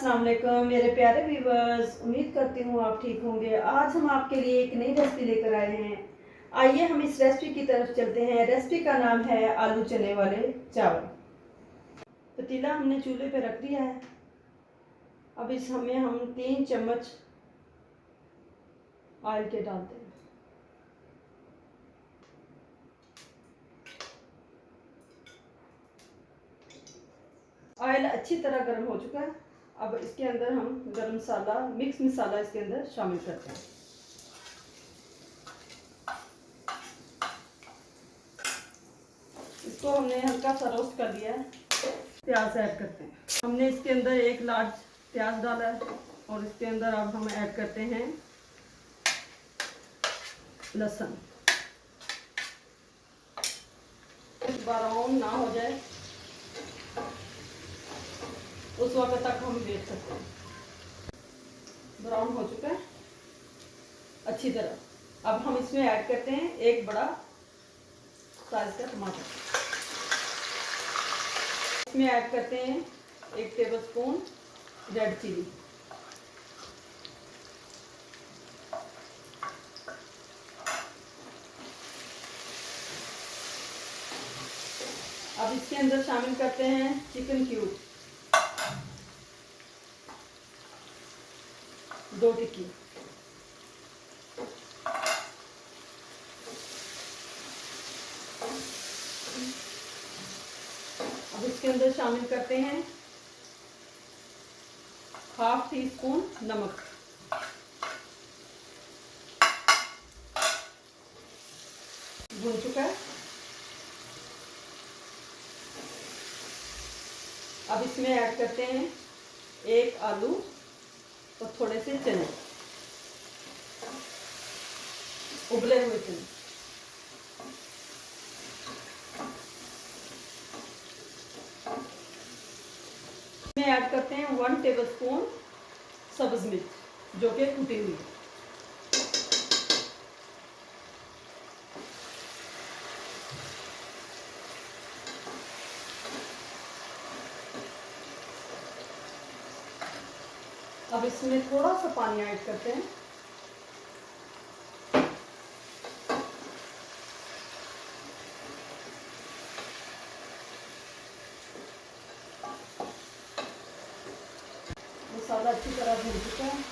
अस्सलाम वालेकुम मेरे प्यारे व्यूवर्स, उम्मीद करती हूँ आप ठीक होंगे। आज हम आपके लिए एक नई रेसिपी लेकर आए हैं। आइए हम इस रेसिपी की तरफ चलते हैं। रेसिपी का नाम है आलू चने वाले चावल। पतीला हमने चूल्हे पे रख दिया है। अब इसमें हम 3 चम्मच ऑयल के डालते हैं। ऑयल अच्छी तरह गर्म हो चुका है। अब इसके अंदर हम गरम मसाला, मिक्स मसाला इसके अंदर शामिल करते हैं। इसको हमने हल्का सा रोस्ट कर लिया है। प्याज ऐड करते हैं। हमने इसके अंदर एक लार्ज प्याज डाला है और इसके अंदर अब हम ऐड करते हैं लहसुन। ब्राउन ना हो जाए उस वक्त तक हम वेट सकते हैं। ब्राउन हो चुका है अच्छी तरह। अब हम इसमें ऐड करते हैं एक बड़ा साइज का टमाटर। इसमें ऐड करते हैं 1 टेबलस्पून रेड चिली। अब इसके अंदर शामिल करते हैं चिकन क्यूब 2 टिक्की। अब इसके अंदर शामिल करते हैं ½ टीस्पून नमक। भून चुका है। अब इसमें ऐड करते हैं 1 आलू और थोड़े से चने, उबले हुए चने। इसमें ऐड करते हैं 1 टेबलस्पून सब्ज मिर्च जो कि कुटी हुई है। अब इसमें थोड़ा सा पानी ऐड करते हैं। मसाला अच्छी तरह भून चुका है।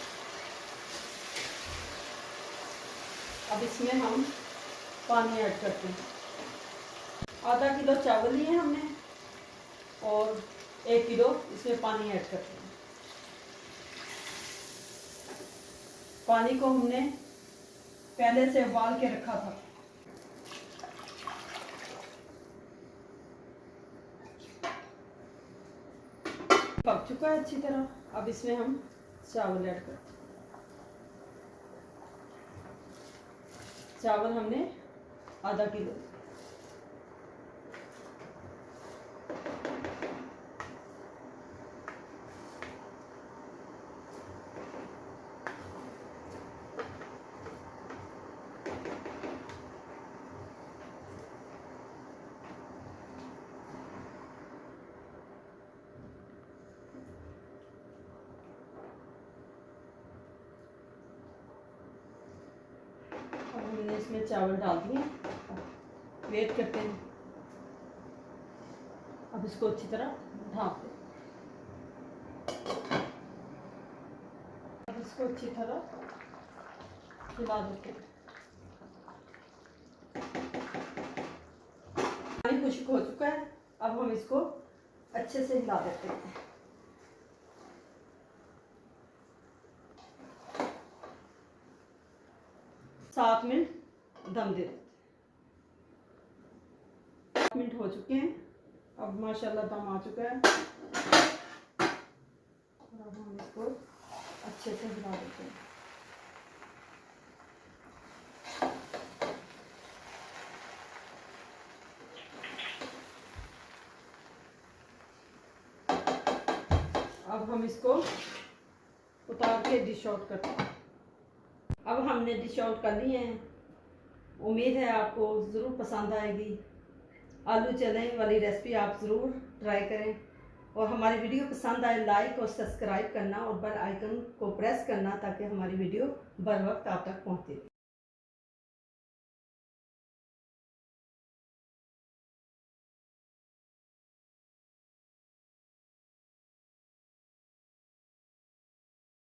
अब इसमें हम पानी ऐड करते हैं। ½ किलो चावल लिए हमने और 1 किलो इसमें पानी ऐड करते हैं। पानी को हमने पहले से उबाल के रखा था। पक चुका है अच्छी तरह। अब इसमें हम चावल ऐड करते हैं। चावल हमने ½ किलो। अब हमने इसमें चावल डाल दिए। वेट करते हैं। अब इसको अच्छी तरह ढाँप दें। अब इसको अच्छी तरह हिला देते हैं। पानी खुश्क हो चुका है। अब हम इसको अच्छे से हिला देते हैं। 7 मिनट दम दे देते हैं। 7 मिनट हो चुके हैं। अब माशाल्लाह दम आ चुका है और अब हम इसको अच्छे से हिला देते हैं। अब हम इसको उतार के डिश आउट करते हैं। अब हमने डिश आउट कर लिए हैं। उम्मीद है आपको ज़रूर पसंद आएगी। आलू चने वाली रेसिपी आप ज़रूर ट्राई करें। और हमारी वीडियो पसंद आए लाइक और सब्सक्राइब करना और बेल आइकन को प्रेस करना ताकि हमारी वीडियो बर वक्त आप तक पहुँचे।